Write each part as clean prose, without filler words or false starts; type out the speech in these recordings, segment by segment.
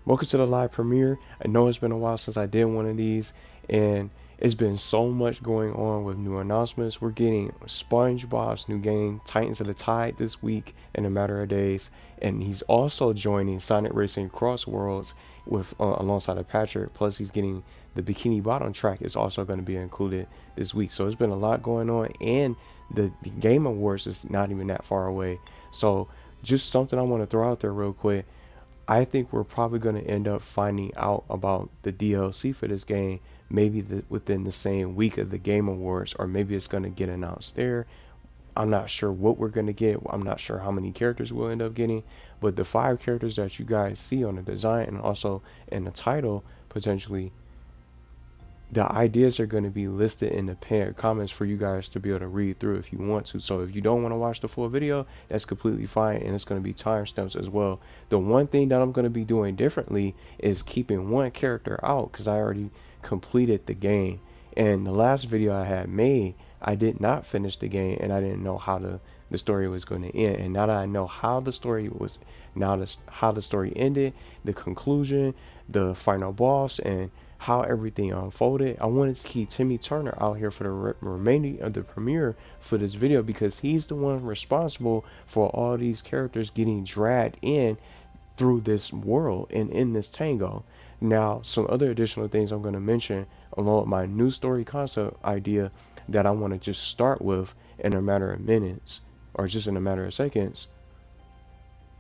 Welcome to the live premiere. I know it's been a while since I did one of these, and it's been so much going on with new announcements. We're getting SpongeBob's new game, Titans of the Tide, this week in a matter of days, and he's also joining Sonic Racing Cross Worlds with alongside of Patrick. Plus, he's getting the Bikini Bottom track is also going to be included this week. So it's been a lot going on, and the Game Awards is not even that far away. So just something I want to throw out there real quick. I think we're probably going to end up finding out about the DLC for this game maybe within the same week of the Game Awards, or maybe it's going to get announced there. I'm not sure what we're going to get. I'm not sure how many characters we'll end up getting, but the 5 characters that you guys see on the design and also in the title potentially, the ideas are going to be listed in the pinned comments for you guys to be able to read through if you want to. So if you don't want to watch the full video, that's completely fine, and it's going to be timestamps as well. The one thing that I'm going to be doing differently is keeping one character out because I already completed the game. And the last video I had made, I did not finish the game, and I didn't know how the story was going to end. And now that I know how the story was, now this how the story ended, the conclusion, the final boss, and how everything unfolded. I wanted to keep Timmy Turner out here for the remaining of the premiere for this video because he's the one responsible for all these characters getting dragged in through this world and in this tango. Now, some other additional things I'm going to mention along with my new story concept idea that I want to just start with in a matter of minutes or just in a matter of seconds.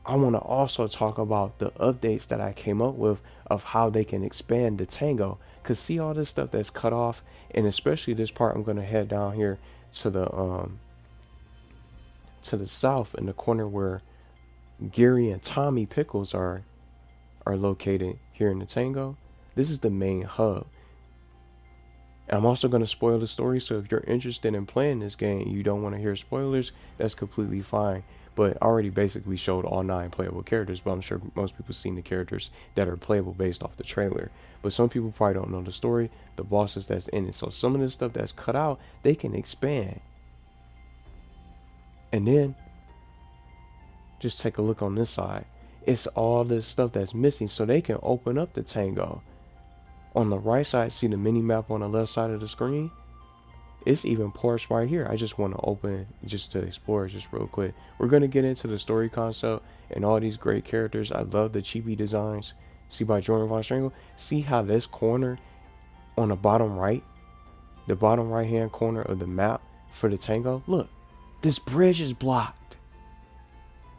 I want to also talk about the updates that I came up with of how they can expand the Tango. Cause see all this stuff that's cut off, and especially this part, I'm gonna head down here to the south in the corner where Gary and Tommy Pickles are located here in the Tango. This is the main hub. And I'm also going to spoil the story, so if you're interested in playing this game and you don't want to hear spoilers, that's completely fine. But I already basically showed all 9 playable characters, but I'm sure most people seen the characters that are playable based off the trailer. But some people probably don't know the story, the bosses that's in it. So some of this stuff that's cut out, they can expand. And then just take a look on this side. It's all this stuff that's missing, so they can open up the Tango. On the right side, see the mini map on the left side of the screen? It's even ports right here. I just want to open it just to explore just real quick. We're going to get into the story concept and all these great characters. I love the chibi designs. See by Jordan Von Strangle. See how this corner on the bottom right hand corner of the map for the Tango. Look, this bridge is blocked.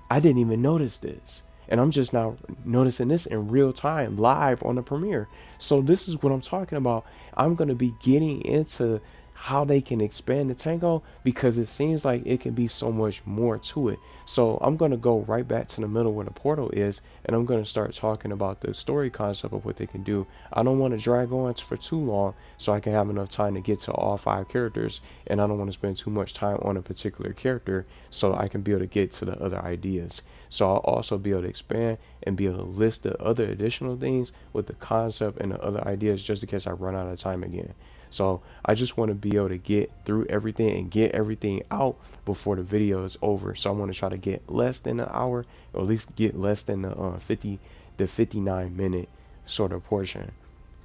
I didn't even notice this. And I'm just now noticing this in real time, live on the premiere. So this is what I'm talking about. I'm going to be getting into how they can expand the Tango because it seems like it can be so much more to it. So I'm going to go right back to the middle where the portal is, and I'm going to start talking about the story concept of what they can do. I don't want to drag on for too long so I can have enough time to get to all 5 characters, and I don't want to spend too much time on a particular character so I can be able to get to the other ideas. So I'll also be able to expand and be able to list the other additional things with the concept and the other ideas just in case I run out of time again. So I just want to be able to get through everything and get everything out before the video is over. So I want to try to get less than an hour, or at least get less than the 59-minute sort of portion,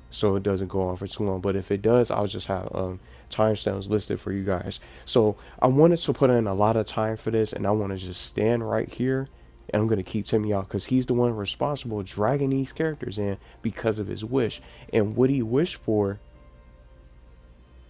so it doesn't go on for too long. But if it does, I'll just have timestamps listed for you guys. So I wanted to put in a lot of time for this, and I want to just stand right here, and I'm going to keep Timmy out because he's the one responsible dragging these characters in because of his wish. And what he wished for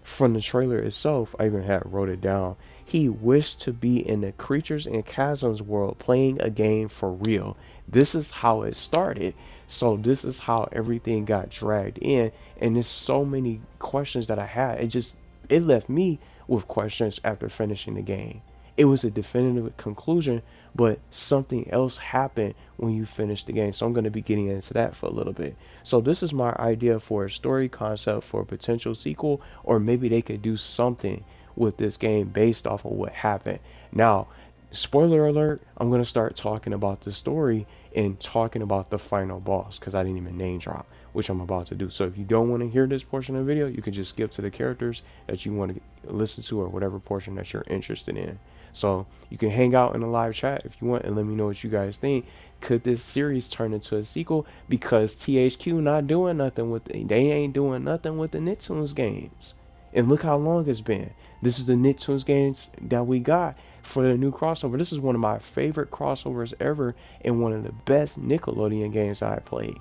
from the trailer itself, I even had wrote it down. He wished to be in the Creatures and Chasms world playing a game for real. This is how it started. So this is how everything got dragged in. And there's so many questions that I had. It left me with questions after finishing the game. It was a definitive conclusion, but something else happened when you finish the game. So I'm going to be getting into that for a little bit. So this is my idea for a story concept for a potential sequel, or maybe they could do something with this game based off of what happened. Now, spoiler alert, I'm going to start talking about the story and talking about the final boss because I didn't even name drop, which I'm about to do. So if you don't want to hear this portion of the video, you can just skip to the characters that you want to listen to or whatever portion that you're interested in. So you can hang out in the live chat if you want and let me know what you guys think. Could this series turn into a sequel? Because THQ not doing nothing with it. They ain't doing nothing with the Nicktoons games. And look how long it's been. This is the Nicktoons games that we got for the new crossover. This is one of my favorite crossovers ever and one of the best Nickelodeon games I played.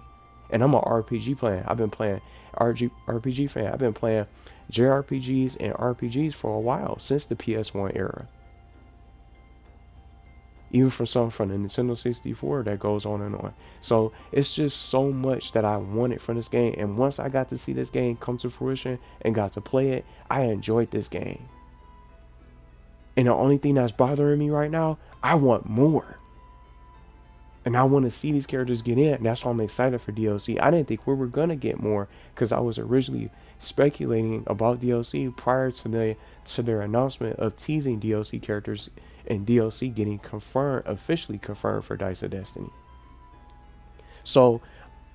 And I'm an RPG player. I've been playing RPG fan. I've been playing JRPGs and RPGs for a while, since the PS1 era. Even from some from the Nintendo 64 that goes on and on. So it's just so much that I wanted from this game. And once I got to see this game come to fruition and got to play it, I enjoyed this game. And the only thing that's bothering me right now, I want more. And I want to see these characters get in. And that's why I'm excited for DLC. I didn't think we were gonna get more because I was originally speculating about DLC prior to their announcement of teasing DLC characters and DLC getting confirmed, officially confirmed for Dice of Destiny. So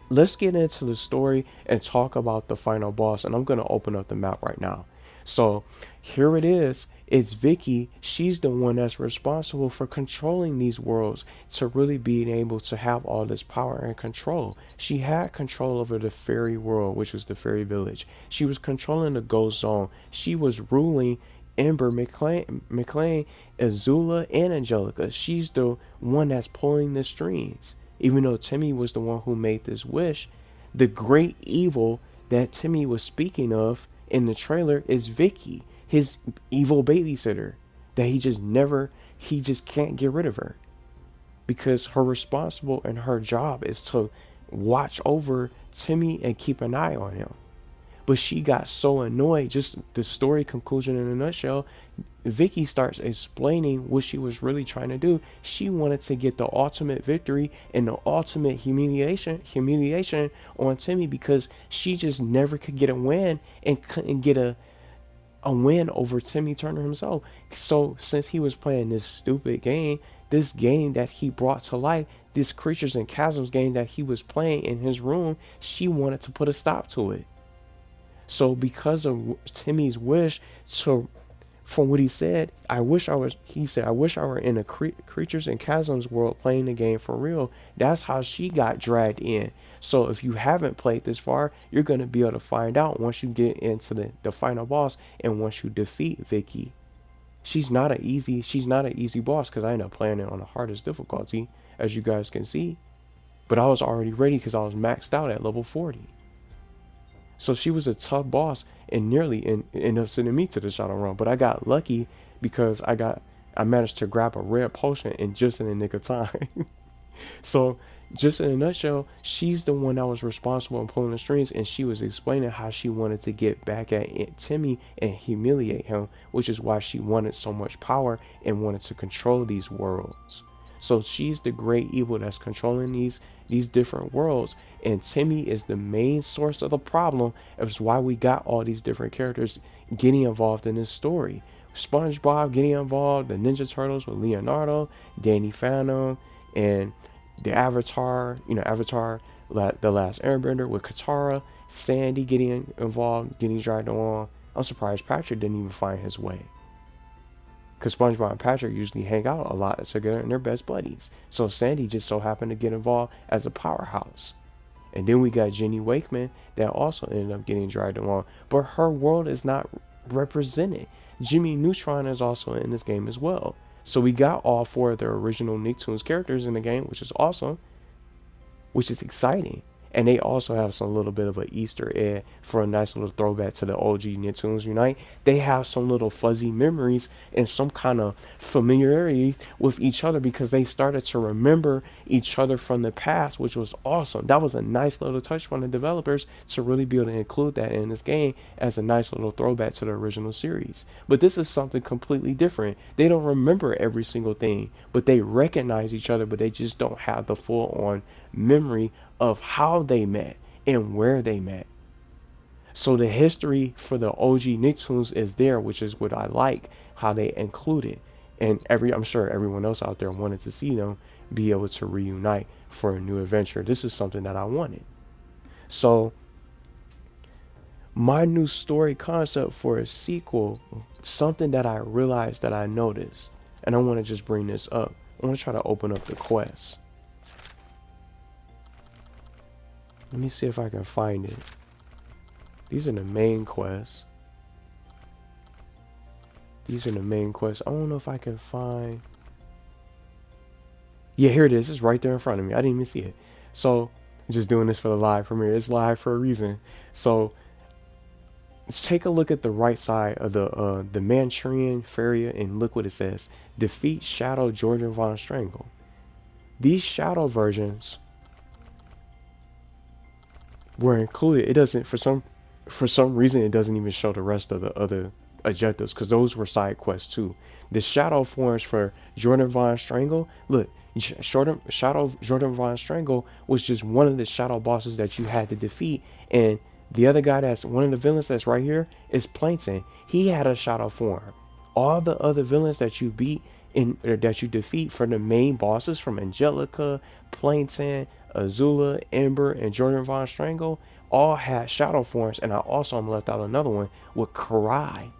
let's get into the story and talk about the final boss. And I'm going to open up the map right now. So here it is. It's Vicky. She's the one that's responsible for controlling these worlds, to really being able to have all this power and control. She had control over the fairy world, which was the fairy village. She was controlling the ghost zone. She was ruling Ember, McLean, Azula, and Angelica. She's the one that's pulling the strings. Even though Timmy was the one who made this wish, the great evil that Timmy was speaking of in the trailer is Vicky, his evil babysitter, that he just can't get rid of her because her responsible and her job is to watch over Timmy and keep an eye on him. But she got so annoyed, just the story conclusion in a nutshell, Vicky starts explaining what she was really trying to do. She wanted to get the ultimate victory and the ultimate humiliation on Timmy because she just never could get a win and couldn't get a win over Timmy Turner himself. So since he was playing this stupid game, this game that he brought to life, this Creatures and Chasms game that he was playing in his room, she wanted to put a stop to it. So because of Timmy's wish to, from what he said, he said, I wish I were in a Creatures and Chasms world playing the game for real. That's how she got dragged in. So if you haven't played this far, you're going to be able to find out once you get into the final boss and once you defeat Vicky. She's not an easy boss because I ended up playing it on the hardest difficulty, as you guys can see. But I was already ready because I was maxed out at level 40. So she was a tough boss and nearly ended up sending me to the shadow run. But I got lucky because I managed to grab a rare potion and just in the nick of time. So just in a nutshell, she's the one that was responsible in pulling the strings, and she was explaining how she wanted to get back at Timmy and humiliate him, which is why she wanted so much power and wanted to control these worlds. So she's the great evil that's controlling these different worlds, and Timmy is the main source of the problem. It's why we got all these different characters getting involved in this story. SpongeBob getting involved, the Ninja Turtles with Leonardo, Danny Phantom, and the Avatar, Avatar, the Last Airbender with Katara, Sandy getting involved, getting dragged along. I'm surprised Patrick didn't even find his way. Because SpongeBob and Patrick usually hang out a lot together and they're best buddies. So Sandy just so happened to get involved as a powerhouse. And then we got Jenny Wakeman that also ended up getting dragged along. But her world is not represented. Jimmy Neutron is also in this game as well. So we got all four of the original Nicktoons characters in the game, which is awesome, which is exciting. And they also have some little bit of an Easter egg for a nice little throwback to the OG Nicktoons Unite. They have some little fuzzy memories and some kind of familiarity with each other because they started to remember each other from the past, which was awesome. That was a nice little touch from the developers to really be able to include that in this game as a nice little throwback to the original series. But this is something completely different. They don't remember every single thing, but they recognize each other, but they just don't have the full on memory of how they met and where they met. So the history for the OG Nicktoons is there, which is what I like, how they include it. And I'm sure everyone else out there wanted to see them be able to reunite for a new adventure. This is something that I wanted. So my new story concept for a sequel, something that I realized that I noticed. and I want to just bring this up. I want to try to open up the quest. Let me see if I can find it. These are the main quests. These are the main quests. I don't know if I can find... Yeah, here it is. It's right there in front of me. I didn't even see it. So, just doing this for the live premiere. It's live for a reason. So, let's take a look at the right side of the Manchurian Failure and look what it says. Defeat Shadow Jordan Von Strangle. These Shadow versions were included. It doesn't, for some reason, it doesn't even show the rest of the other objectives because those were side quests too. The shadow forms for Jordan Von Strangle, look, Shadow Jordan Von Strangle was just one of the shadow bosses that you had to defeat, and the other guy that's one of the villains that's right here is Plankton. He had a shadow form. All the other villains that you beat in or that you defeat from the main bosses from Angelica, Plankton, Azula, Ember, and Jordan Von Strangle all had shadow forms, and I also left out another one with Karai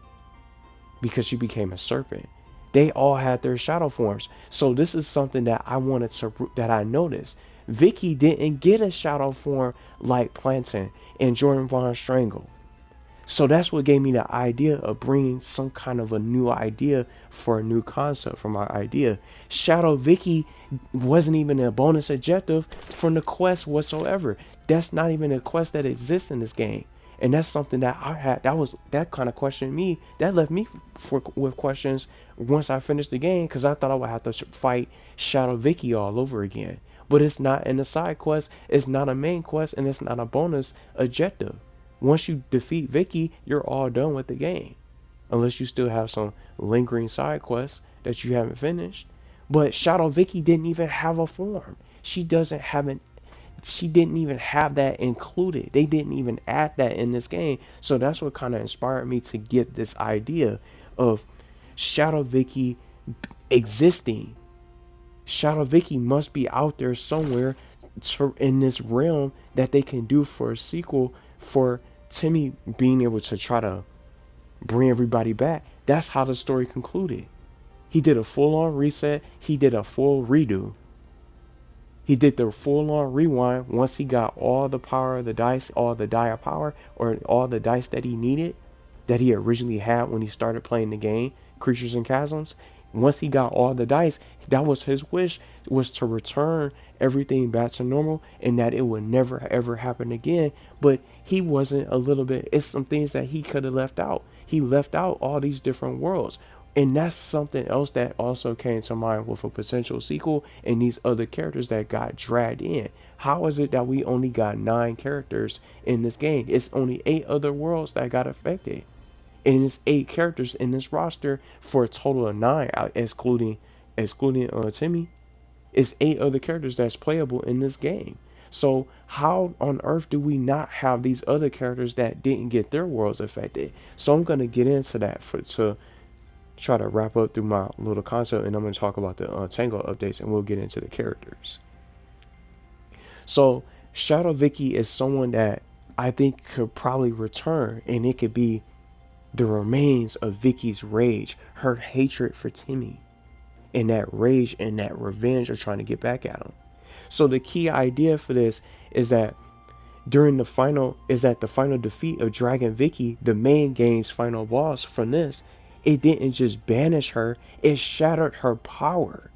because she became a serpent. They all had their shadow forms. So this is something that I noticed. Vicky didn't get a shadow form like Plankton and Jordan Von Strangle. So that's what gave me the idea of bringing some kind of a new idea for a new concept for my idea. Shadow Vicky wasn't even a bonus objective from the quest whatsoever. That's not even a quest that exists in this game. And that's something that I had, that kind of questioned me. That left me with questions once I finished the game because I thought I would have to fight Shadow Vicky all over again. But it's not in the side quest, it's not a main quest, and it's not a bonus objective. Once you defeat Vicky, you're all done with the game. Unless you still have some lingering side quests that you haven't finished. But Shadow Vicky didn't even have a form. She didn't even have that included. They didn't even add that in this game. So that's what kind of inspired me to get this idea of Shadow Vicky existing. Shadow Vicky must be out there somewhere in this realm that they can do for a sequel for Timmy being able to try to bring everybody back. That's how the story concluded. He did a full-on reset. He did a full redo. He did the full-on rewind once he got all the power of the dice, all the die of power, or all the dice that he needed, that he originally had when he started playing the game, Creatures and Chasms. Once he got all the dice, that was his wish, was to return everything back to normal and that it would never ever happen again. But he wasn't a little bit, it's some things that he could have left out. He left out all these different worlds. And that's something else that also came to mind with a potential sequel and these other characters that got dragged in. How is it that we only got 9 characters in this game? It's only 8 other worlds that got affected. And it's 8 characters in this roster for a total of 9, excluding Timmy. It's 8 other characters that's playable in this game. So how on earth do we not have these other characters that didn't get their worlds affected? So I'm gonna get into that to try to wrap up through my little concept, and I'm gonna talk about the Tangle updates, and we'll get into the characters. So Shadow Vicky is someone that I think could probably return, and it could be the remains of Vicky's rage, her hatred for Timmy, and that rage and that revenge of trying to get back at him. So the key idea for this is that the final defeat of Dragon Vicky, the main game's final boss from this, it didn't just banish her, it shattered her power.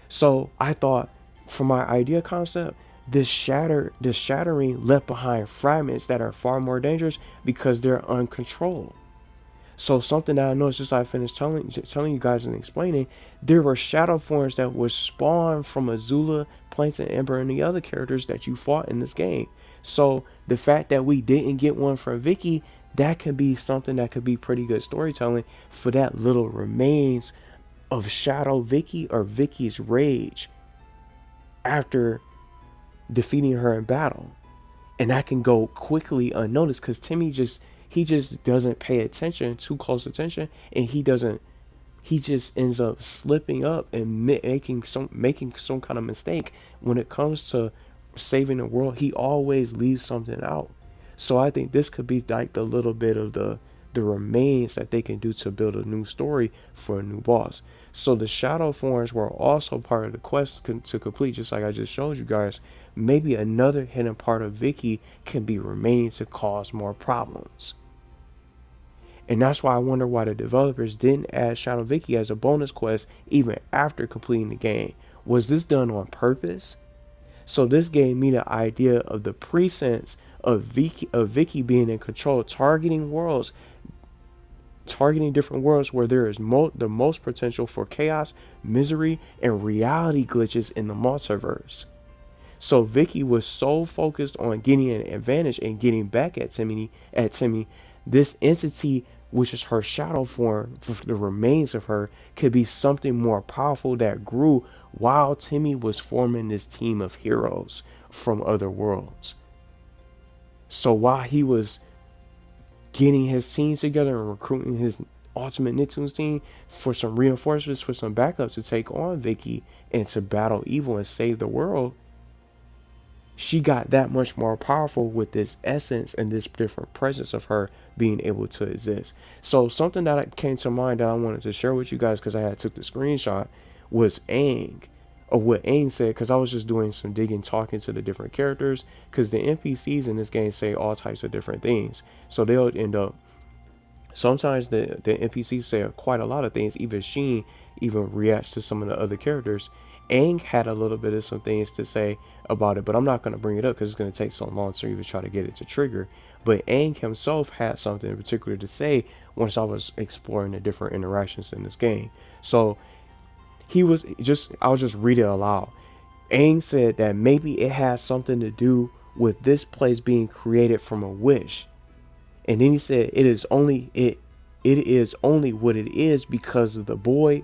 So I thought for my idea concept, this shattering left behind fragments that are far more dangerous because they're uncontrolled. So something that I noticed just I finished telling you guys and explaining, there were shadow forms that were spawned from Azula, Plankton, Ember, and the other characters that you fought in this game. So the fact that we didn't get one from Vicky, that could be something that could be pretty good storytelling for that little remains of Shadow Vicky or Vicky's rage after defeating her in battle. And that can go quickly unnoticed because Timmy he just doesn't pay attention, too close attention, and he just ends up slipping up and making some kind of mistake when it comes to saving the world. He always leaves something out. So I think this could be like the little bit of the the remains that they can do to build a new story for a new boss. So the shadow forms were also part of the quest to complete, just like I just showed you guys. Maybe another hidden part of Vicky can be remaining to cause more problems. And that's why I wonder why the developers didn't add Shadow Vicky as a bonus quest even after completing the game. Was this done on purpose? So this gave me the idea of the presence of Vicky being in control, targeting different worlds where there is the most potential for chaos, misery, and reality glitches in the multiverse. So Vicky was so focused on getting an advantage and getting back at Timmy, this entity, which is her shadow form, the remains of her, could be something more powerful that grew while Timmy was forming this team of heroes from other worlds. So while he was getting his team together and recruiting his ultimate Nicktoons team for some reinforcements, for some backup to take on Vicky and to battle evil and save the world, she got that much more powerful with this essence and this different presence of her being able to exist. So something that came to mind that I wanted to share with you guys because I had took the screenshot was Aang, or what Aang said, because I was just doing some digging, talking to the different characters, because the NPCs in this game say all types of different things. So they'll end up, sometimes the NPCs say quite a lot of things. Even Sheen even reacts to some of the other characters. Aang had a little bit of some things to say about it, but I'm not going to bring it up because it's going to take so long to even try to get it to trigger. But Aang himself had something in particular to say once I was exploring the different interactions in this game. So I'll just read it aloud. Aang said that maybe it has something to do with this place being created from a wish. And then he said it is only what it is because of the boy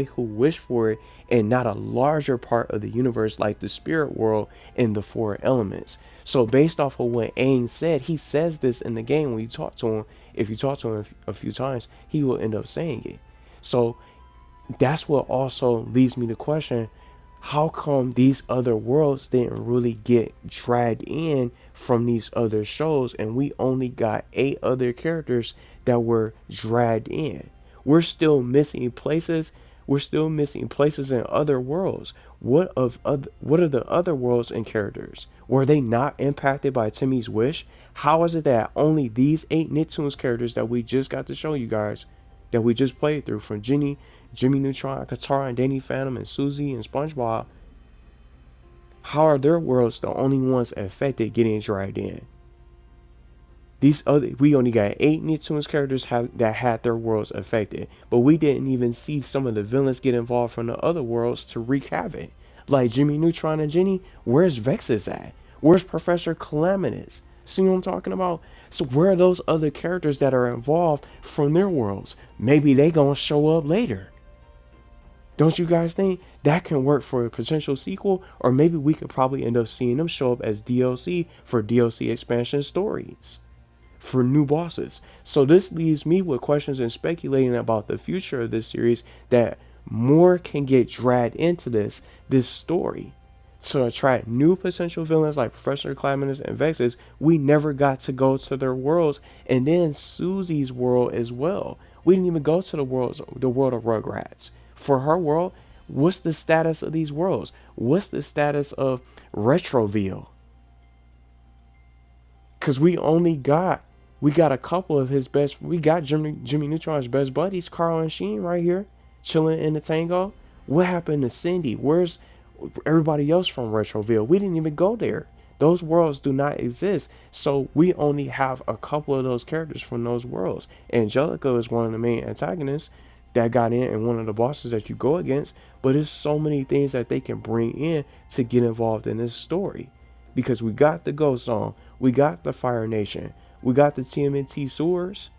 who wished for it, and not a larger part of the universe like the spirit world and the four elements. So based off of what Aang said, he says this in the game. When you talk to him, if you talk to him a few times, he will end up saying it. So that's what also leads me to question, how come these other worlds didn't really get dragged in from these other shows, and we only got 8 other characters that were dragged in? We're still missing places. We're still missing places in other worlds. What are the other worlds and characters? Were they not impacted by Timmy's wish? How is it that only these 8 Nicktoons characters that we just got to show you guys, that we just played through, from Jimmy Neutron, Katara, and Danny Phantom, and Susie, and SpongeBob, how are their worlds the only ones affected getting dragged in? We only got 8 Nicktoons characters that had their worlds affected, but we didn't even see some of the villains get involved from the other worlds to wreak havoc. Like Jimmy Neutron and Jenny, where's Vexus at? Where's Professor Calamitous? See what I'm talking about? So where are those other characters that are involved from their worlds? Maybe they gonna show up later. Don't you guys think that can work for a potential sequel? Or maybe we could probably end up seeing them show up as DLC for DLC expansion stories for new bosses. So this leaves me with questions and speculating about the future of this series, that more can get dragged into this story to attract new potential villains like Professor Calamitous and Vexus. We never got to go to their worlds, and then Susie's world as well. We didn't even go to the world of Rugrats. For her world, what's the status of these worlds? What's the status of Retroville? Because we got a couple of his best. We got Jimmy Neutron's best buddies, Carl and Sheen, right here, chilling in the Tango. What happened to Cindy? Where's everybody else from Retroville? We didn't even go there. Those worlds do not exist. So we only have a couple of those characters from those worlds. Angelica is one of the main antagonists that got in, and one of the bosses that you go against. But there's so many things that they can bring in to get involved in this story. Because we got the Ghost Song, we got the Fire Nation, we got the TMNT Sewers,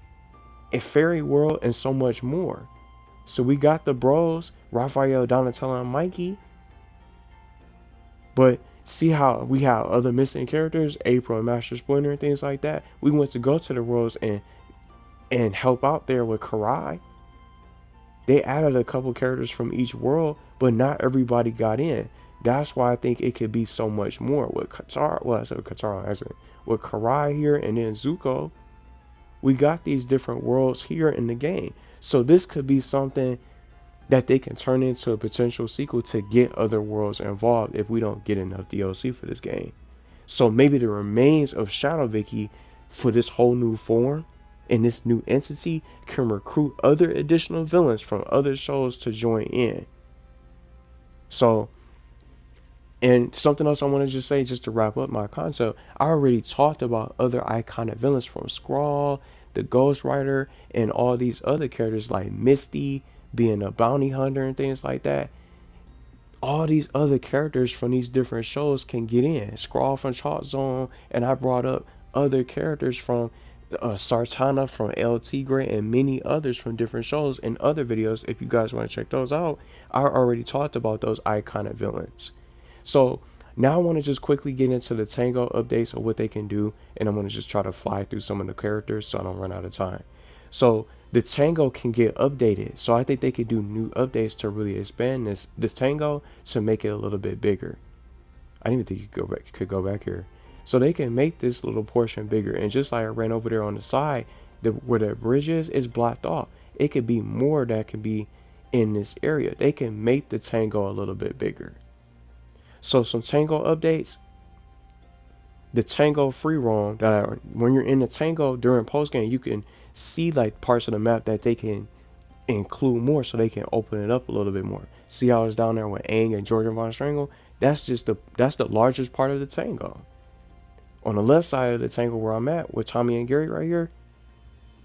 a Fairy World, and so much more. So we got the bros, Raphael, Donatello, and Mikey. But see how we have other missing characters, April and Master Splinter and things like that. We went to go to the worlds and help out there with Karai. They added a couple characters from each world, but not everybody got in. That's why I think it could be so much more with Katara. Well, I said Katara, with Karai here, and then Zuko. We got these different worlds here in the game. So this could be something that they can turn into a potential sequel to get other worlds involved if we don't get enough DLC for this game. So maybe the remains of Shadow Vicky for this whole new form and this new entity can recruit other additional villains from other shows to join in. So, and something else I want to just say, just to wrap up my concept, I already talked about other iconic villains from Scrawl, the Ghost Rider, and all these other characters like Misty being a bounty hunter and things like that. All these other characters from these different shows can get in. Scrawl from Chalk Zone, and I brought up other characters from Sartana from El Tigre and many others from different shows and other videos. If you guys want to check those out, I already talked about those iconic villains. So now I want to just quickly get into the Tango updates of what they can do, and I'm going to just try to fly through some of the characters so I don't run out of time. So the Tango can get updated. So I think they could do new updates to really expand this Tango to make it a little bit bigger. I didn't even think you could go back here. So they can make this little portion bigger. And just like I ran over there on the side, where the bridge is blocked off. It could be more that can be in this area. They can make the Tango a little bit bigger. So some Tango updates. The Tango free roam when you're in the Tango during post game, you can see like parts of the map that they can include more, so they can open it up a little bit more. See how it's down there with Aang and Jordan Von Strangle? That's the largest part of the Tango. On the left side of the Tango where I'm at with Tommy and Gary right here,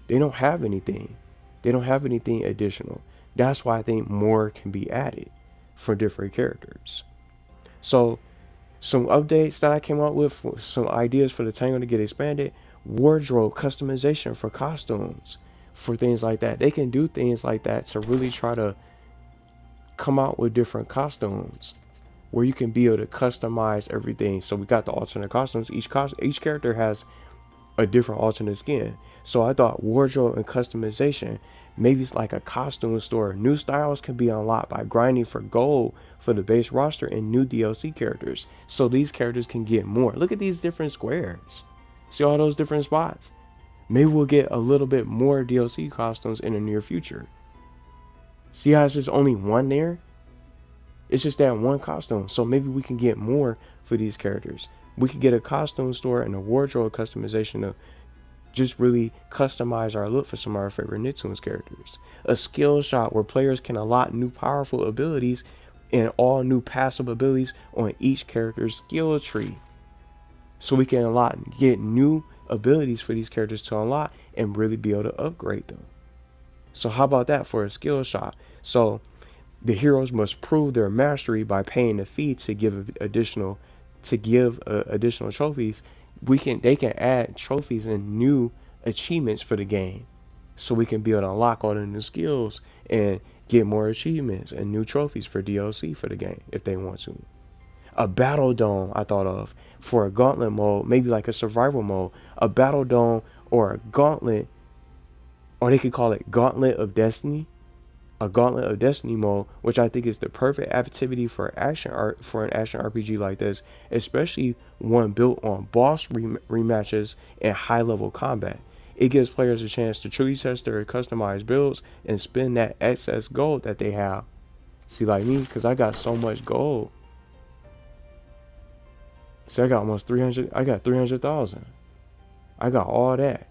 they don't have anything. They don't have anything additional. That's why I think more can be added for different characters. So some updates that I came up with, some ideas for the Tango to get expanded: wardrobe customization for costumes, for things like that. They can do things like that to really try to come out with different costumes where you can be able to customize everything. So we got the alternate costumes. Each character has a different alternate skin. So I thought wardrobe and customization, maybe it's like a costume store. New styles can be unlocked by grinding for gold for the base roster and new DLC characters. So these characters can get more. Look at these different squares. See all those different spots? Maybe we'll get a little bit more DLC costumes in the near future. See how it's just only one there? It's just that one costume. So maybe we can get more for these characters. We could get a costume store and a wardrobe customization to just really customize our look for some of our favorite Nicktoons characters. A skill shot where players can unlock new powerful abilities and all new passive abilities on each character's skill tree. So we can get new abilities for these characters to unlock and really be able to upgrade them. So how about that for a skill shot? So the heroes must prove their mastery by paying a fee to give additional trophies. They can add trophies and new achievements for the game, so we can be able to unlock all the new skills and get more achievements and new trophies for DLC for the game if they want to. A battle dome I thought of for a gauntlet mode, maybe like a survival mode. A battle dome or a gauntlet, or they could call it Gauntlet of Destiny. A Gauntlet of Destiny mode, which I think is the perfect activity for an action RPG like this, especially one built on boss rematches and high level combat. It gives players a chance to truly test their customized builds and spend that excess gold that they have. See, like me, because I got so much gold. See, I got almost 300. I got 300,000. I got all that.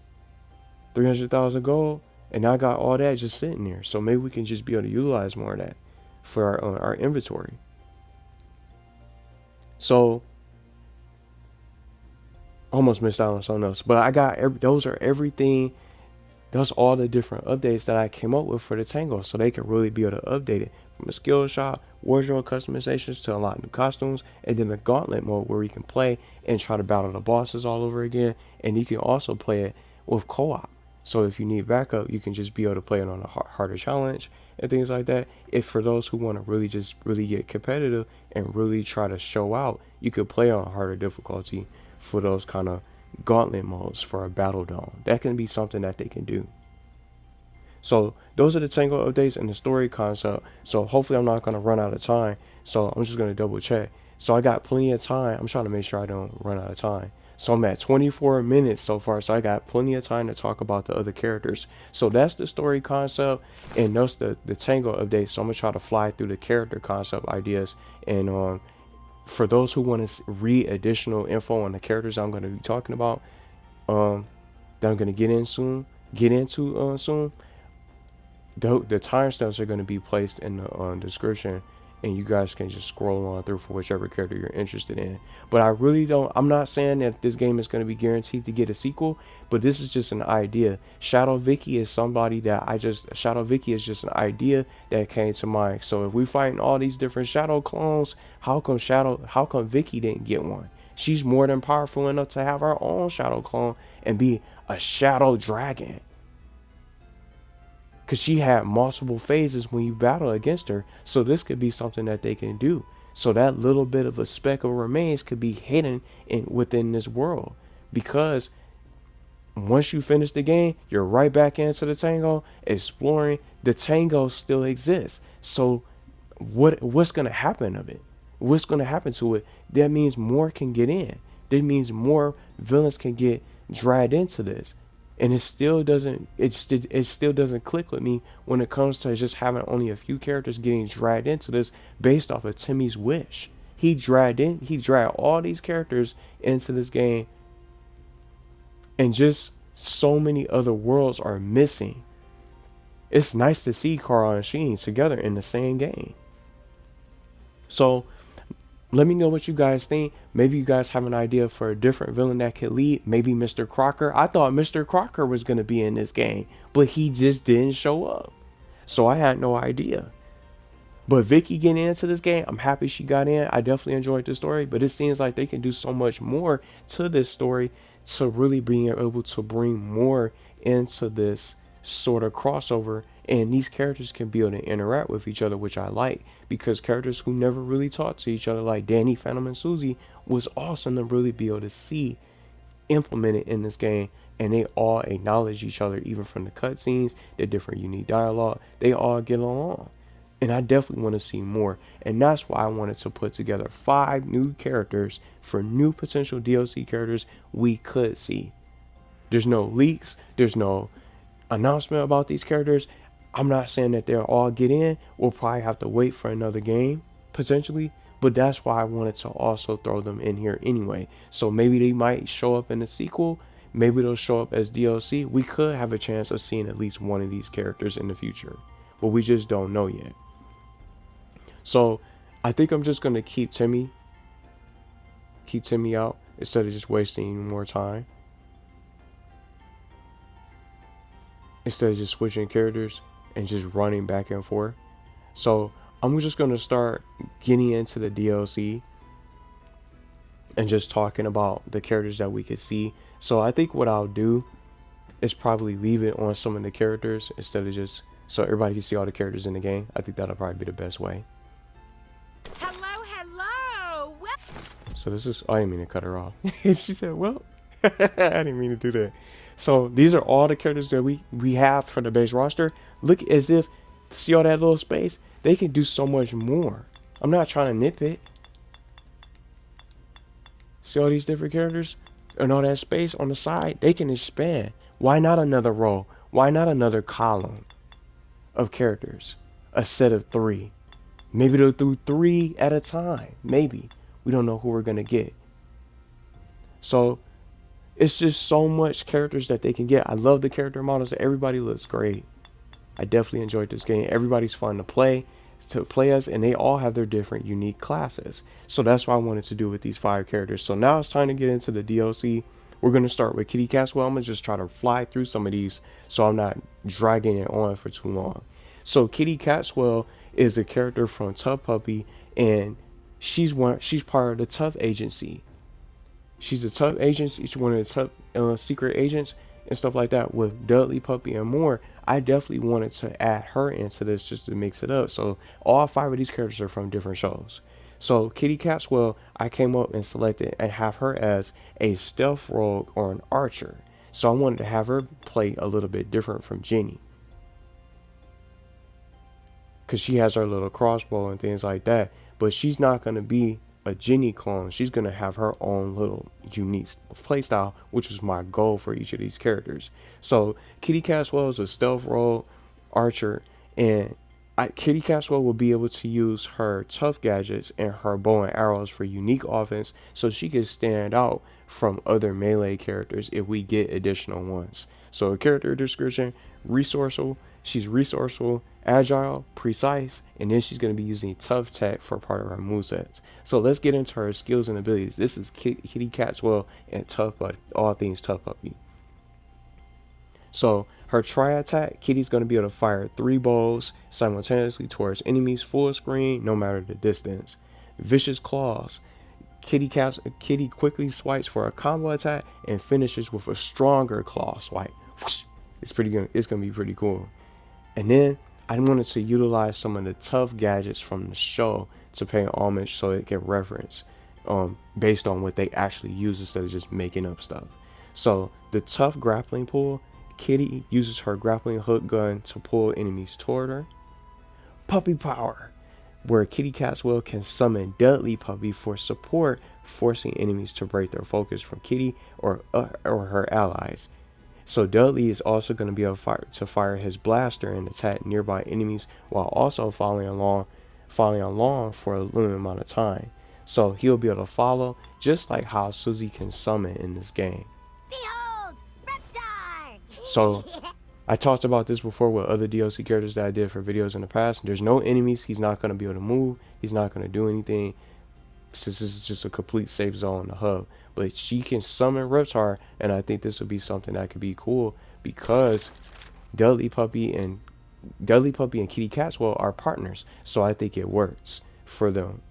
300,000 gold. And I got all that just sitting there. So maybe we can just be able to utilize more of that for our inventory. So almost missed out on something else. But I got those are everything. Those are all the different updates that I came up with for the Tango. So they can really be able to update it from a skill shop, wardrobe customizations to unlock new costumes, and then the gauntlet mode where you can play and try to battle the bosses all over again. And you can also play it with co-op. So if you need backup, you can just be able to play it on a harder challenge and things like that. If for those who want to really get competitive and really try to show out, you could play on harder difficulty for those kind of gauntlet modes for a battle dome. That can be something that they can do. So those are the Tango updates and the story concept. So hopefully I'm not going to run out of time. So I'm just going to double check. So I got plenty of time. I'm trying to make sure I don't run out of time. So I'm at 24 minutes so far, so I got plenty of time to talk about the other characters. So that's the story concept, and that's the Tango update. So I'm gonna try to fly through the character concept ideas, and for those who want to read additional info on the characters I'm going to be talking about, um, that I'm going to get into soon, the timestamps are going to be placed in the description, and you guys can just scroll on through for whichever character you're interested in. But I really don't, I'm not saying that this game is going to be guaranteed to get a sequel, but this is just an idea. Shadow Vicky is somebody that Shadow Vicky is just an idea that came to mind. So if we fighting all these different Shadow clones, how come Vicky didn't get one? She's more than powerful enough to have her own Shadow clone and be a Shadow Dragon, because she had multiple phases when you battle against her. So this could be something that they can do. So that little bit of a speck of remains could be hidden within this world, because once you finish the game, you're right back into the Tango exploring. The Tango still exists. So what's gonna happen of it? What's gonna happen to it? That means more can get in. That means more villains can get dragged into this. And it still doesn't click with me when it comes to just having only a few characters getting dragged into this based off of Timmy's wish. He dragged all these characters into this game, and just so many other worlds are missing. It's nice to see Carl and Sheen together in the same game. So let me know what you guys think. Maybe you guys have an idea for a different villain that could lead. Maybe Mr. Crocker. I thought Mr. Crocker was going to be in this game, but he just didn't show up. So I had no idea. But Vicky getting into this game, I'm happy she got in. I definitely enjoyed the story, but it seems like they can do so much more to this story to really being able to bring more into this sort of crossover. And these characters can be able to interact with each other, which I like, because characters who never really talk to each other, like Danny, Phantom, and Susie, was awesome to really be able to see implemented in this game. And they all acknowledge each other, even from the cutscenes, the different unique dialogue. They all get along, and I definitely want to see more. And that's why I wanted to put together 5 new characters for new potential DLC characters we could see. There's no leaks, there's no announcement about these characters. I'm not saying that they'll all get in. We'll probably have to wait for another game potentially, but that's why I wanted to also throw them in here anyway. So maybe they might show up in the sequel, maybe they'll show up as DLC. We could have a chance of seeing at least one of these characters in the future, but we just don't know yet. So I think I'm just gonna keep Timmy out instead of just wasting more time. Instead of just switching characters and just running back and forth. So I'm just gonna start getting into the DLC and just talking about the characters that we could see. So I think what I'll do is probably leave it on some of the characters instead of just so everybody can see all the characters in the game. I think that'll probably be the best way. Hello, hello. So this is, I didn't mean to cut her off. She said, well, I didn't mean to do that. So these are all the characters that we have for the base roster. Look, as if, see all that little space? They can do so much more. I'm not trying to nitpick. See all these different characters and all that space on the side? They can expand. Why not another row? Why not another column of characters? A set of 3. Maybe they'll do 3 at a time. Maybe. We don't know who we're going to get. So it's just so much characters that they can get. I love the character models. Everybody looks great. I definitely enjoyed this game. Everybody's fun to play as, and they all have their different unique classes. So that's what I wanted to do with these 5 characters. So now it's time to get into the DLC. We're going to start with Kitty Katswell. I'm going to just try to fly through some of these so I'm not dragging it on for too long. So Kitty Katswell is a character from Tough Puppy, and she's part of the Tough Agency. She's a Tough agency. She's one of the Tough secret agents and stuff like that with Dudley Puppy and more. I definitely wanted to add her into this just to mix it up. So all 5 of these characters are from different shows. So Kitty Katswell, I came up and selected and have her as a stealth rogue or an archer. So I wanted to have her play a little bit different from Jenny, because she has her little crossbow and things like that. But she's not going to be a Jenny clone. She's gonna have her own little unique playstyle, which is my goal for each of these characters. So Kitty Katswell is a stealth role archer, and Kitty Katswell will be able to use her tough gadgets and her bow and arrows for unique offense, so she can stand out from other melee characters if we get additional ones. So character description: resourceful. She's resourceful, agile, precise, and then she's going to be using tough tech for part of her movesets. So let's get into her skills and abilities. This is Kitty Katswell and Tough Puppy, all things Tough Puppy. So her tri attack, Kitty's going to be able to fire 3 bows simultaneously towards enemies full screen, no matter the distance. Vicious claws. Kitty quickly swipes for a combo attack and finishes with a stronger claw swipe. It's pretty good. It's gonna be pretty cool. And then I wanted to utilize some of the tough gadgets from the show to pay homage so it can reference based on what they actually use instead of just making up stuff. So the tough grappling pull, Kitty uses her grappling hook gun to pull enemies toward her. Puppy power, where Kitty Katswell can summon Dudley Puppy for support, forcing enemies to break their focus from Kitty or her allies. So Dudley is also going to be able to fire his blaster and attack nearby enemies while also following along for a limited amount of time. So he'll be able to follow just like how Susie can summon in this game. Behold, Reptar! So I talked about this before with other DLC characters that I did for videos in the past. There's no enemies. He's not going to be able to move. He's not going to do anything, since this is just a complete safe zone in the hub. But she can summon Reptar, and I think this would be something that could be cool because Dudley Puppy and Kitty Katswell are partners. So I think it works for them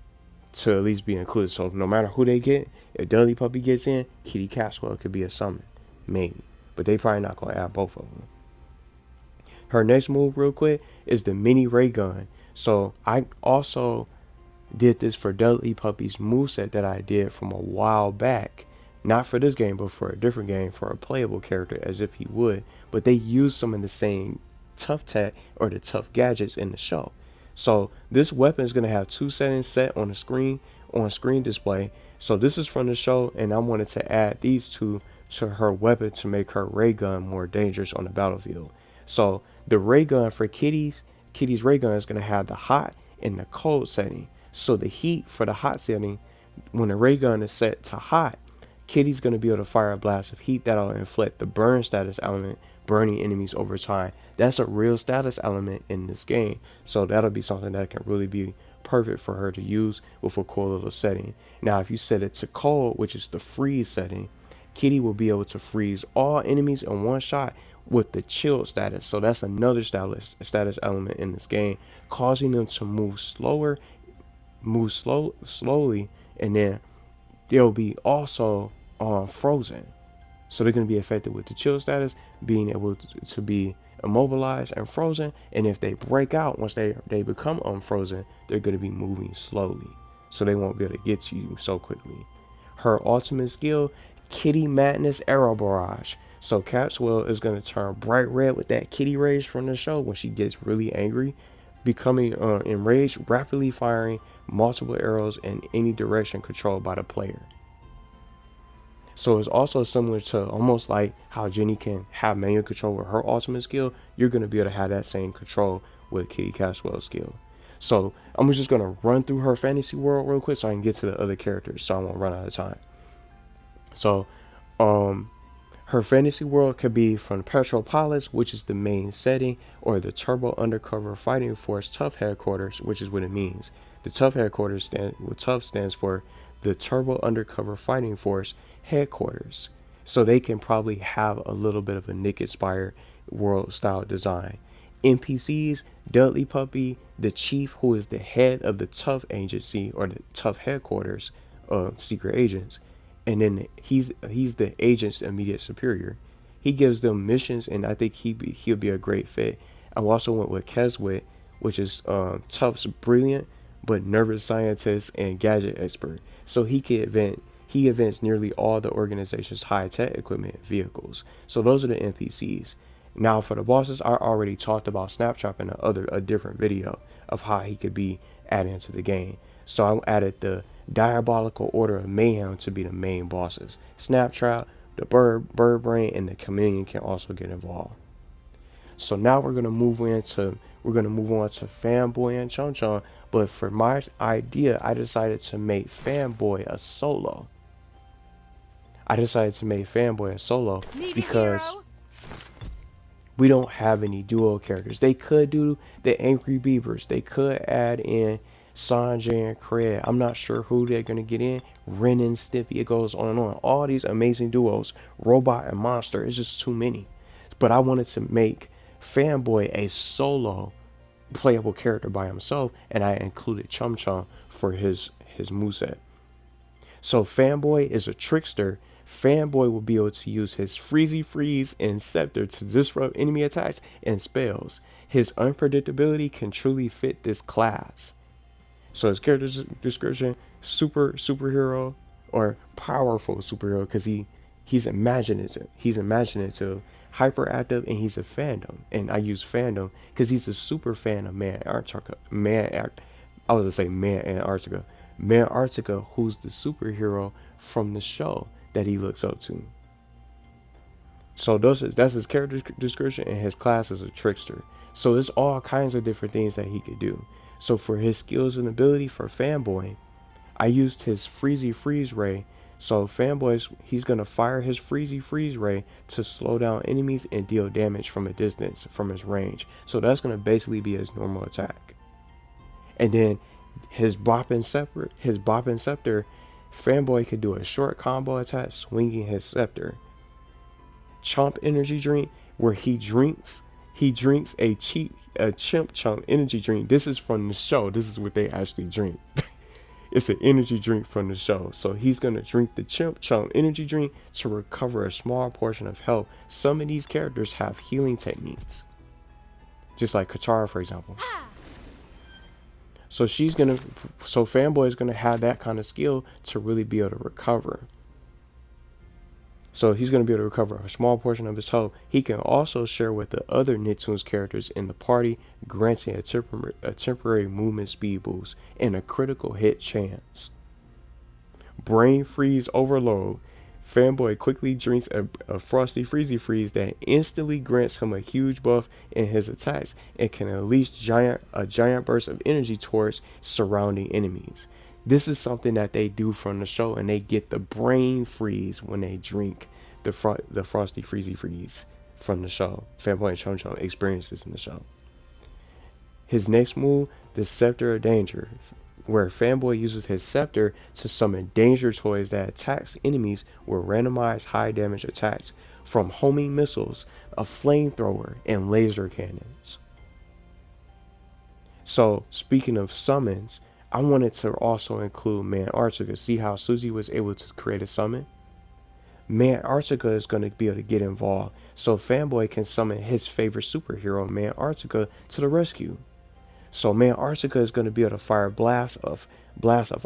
to at least be included. So no matter who they get, if Dudley Puppy gets in, Kitty Katswell could be a summon, maybe. But they probably not gonna add both of them. Her next move, real quick, is the mini ray gun. So I also did this for Dudley Puppy's moveset that I did from a while back. Not for this game, but for a different game, for a playable character, as if he would. But they used some of the same tough tech or the tough gadgets in the show. So this weapon is going to have 2 settings set on the screen display. So this is from the show, and I wanted to add these two to her weapon to make her ray gun more dangerous on the battlefield. So the ray gun for Kitty's ray gun is going to have the hot and the cold setting. So the heat for the hot setting, when the ray gun is set to hot, Kitty's going to be able to fire a blast of heat that'll inflict the burn status element, burning enemies over time. That's a real status element in this game, so that'll be something that can really be perfect for her to use with a cool little setting. Now if you set it to cold, which is the freeze setting, Kitty will be able to freeze all enemies in one shot with the chill status. So that's another status element in this game, causing them to move slowly, and then they'll be also frozen. So they're going to be affected with the chill status, being able to be immobilized and frozen. And if they break out, once they become unfrozen, they're going to be moving slowly. So they won't be able to get to you so quickly. Her ultimate skill, Kitty Madness Arrow Barrage. So Katswell is going to turn bright red with that kitty rage from the show when she gets really angry, becoming enraged, rapidly firing multiple arrows in any direction controlled by the player. So it's also similar to almost like how Jenny can have manual control with her ultimate skill. You're going to be able to have that same control with Kitty Katswell's skill. So I'm just going to run through her fantasy world real quick so I can get to the other characters so I won't run out of time. So her fantasy world could be from Petrol Palace, which is the main setting, or the Turbo Undercover Fighting Force Tough Headquarters, which is what it means. The Tough Headquarters stands for the Turbo Undercover Fighting Force Headquarters. So they can probably have a little bit of a Nick inspired world style design. NPCs, Dudley Puppy, the Chief, who is the head of the Tough Agency or the Tough Headquarters of secret agents, and then he's the agent's immediate superior. He gives them missions, and I think he'll be a great fit. I also went with Keswick, which is Tough's brilliant but nervous scientist and gadget expert. So he invents nearly all the organization's high-tech equipment vehicles. So those are the NPCs. Now for the bosses, I already talked about Snaptrap in a different video of how he could be added into the game. So I added the Diabolical Order of Mayhem to be the main bosses. Snaptrap, the bird brain, and the chameleon can also get involved. So now we're gonna move on to Fanboy and Chum Chum. But for my idea, I decided to make Fanboy a solo. Need a Because hero? we don't have any duo characters. They could do the Angry Beavers. They could add in Sanjay and Craig. I'm not sure who they're gonna get in. Ren and Stimpy. It goes on and on. All these amazing duos, Robot and Monster. It's just too many. But I wanted to make Fanboy a solo playable character by himself, and I included Chum Chum for his moveset. So Fanboy is a trickster. Fanboy will be able to use his Freezy Freeze and Scepter to disrupt enemy attacks and spells. His unpredictability can truly fit this class. So his character description: superhero or powerful superhero, because he's imaginative. Hyperactive, and he's a fandom. And I use fandom because he's a super fan of I was gonna say Man Antarctica. Man Antarctica, who's the superhero from the show that he looks up to. So that's his character description, and his class is a trickster. So there's all kinds of different things that he could do. So for his skills and ability for Fanboy, I used his Freezy Freeze Ray. So he's gonna fire his Freezy Freeze Ray to slow down enemies and deal damage from a distance from his range. So that's gonna basically be his normal attack. And then his Boppin' Scepter, Fanboy could do a short combo attack swinging his scepter. Chomp energy drink, where he drinks a chimp chomp energy drink. This is from the show. This is what they actually drink. It's an energy drink from the show. So he's going to drink the Chimp Chump energy drink to recover a small portion of health. Some of these characters have healing techniques, just like Katara, for example. So Fanboy is going to have that kind of skill to really be able to recover. So he's going to be able to recover a small portion of his health. He can also share with the other Nicktoons characters in the party, granting a temporary movement speed boost and a critical hit chance. Brain Freeze Overload. Fanboy quickly drinks a Frosty Freezy Freeze that instantly grants him a huge buff in his attacks and can unleash a giant burst of energy towards surrounding enemies. This is something that they do from the show, and they get the brain freeze when they drink the Frosty Freezy Freeze from the show. Fanboy and Chum Chum experiences in the show. His next move, the Scepter of Danger, where Fanboy uses his scepter to summon danger toys that attacks enemies with randomized high damage attacks from homing missiles, a flamethrower, and laser cannons. So speaking of summons, I wanted to also include Man Antarctica. See how Susie was able to create a summon? Man Antarctica is going to be able to get involved, so Fanboy can summon his favorite superhero, Man Antarctica, to the rescue. So Man Antarctica is going to be able to fire blasts of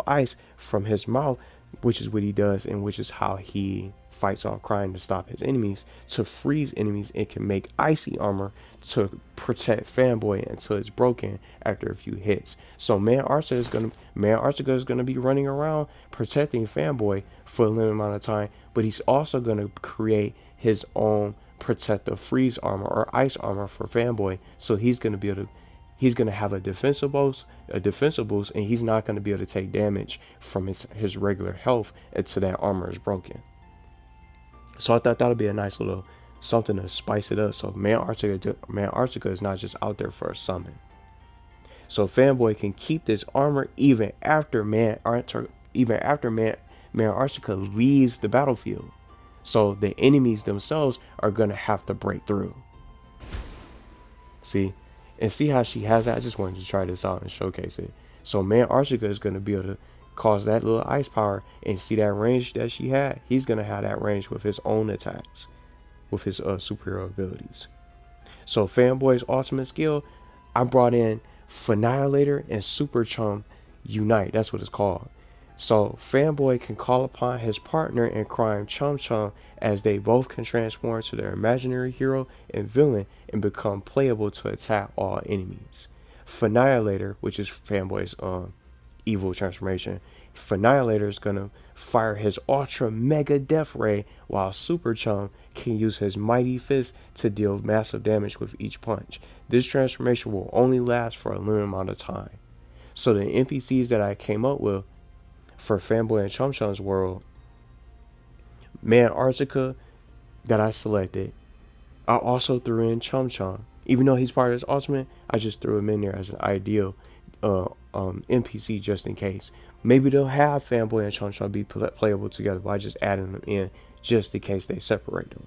ice from his mouth, which is what he does, and which is how he fights off crime to stop his enemies, to freeze enemies, and can make icy armor to protect Fanboy until it's broken after a few hits. So Man Antarctica is gonna be running around protecting Fanboy for a limited amount of time, but he's also gonna create his own protective freeze armor or ice armor for Fanboy. So he's gonna have a defensive boost, and he's not going to be able to take damage from his regular health until that armor is broken. So I thought that would be a nice little something to spice it up. So Man Antarctica is not just out there for a summon. So Fanboy can keep this armor even after Man Antarctica leaves the battlefield. So the enemies themselves are going to have to break through. See how she has that. I just wanted to try this out and showcase it. So Man Antarctica is going to be able to cause that little ice power, and see that range that she had. He's going to have that range with his own attacks, with his superhero abilities. So Fanboy's ultimate skill, I brought in Annihilator and Super Chum Unite. That's what it's called. So Fanboy can call upon his partner in crime, Chum Chum, as they both can transform to their imaginary hero and villain and become playable to attack all enemies. Annihilator, which is Fanboy's evil transformation, Finalilator is gonna fire his Ultra Mega Death Ray, while Super Chum can use his Mighty Fist to deal massive damage with each punch. This transformation will only last for a limited amount of time. So the NPCs that I came up with for Fanboy and Chum Chum's world, Man Artica that I selected, I also threw in Chum Chum. Even though he's part of his ultimate, I just threw him in there as an ideal NPC just in case. Maybe they'll have Fanboy and Chum Chum be playable together, but I just added them in just in case they separate them.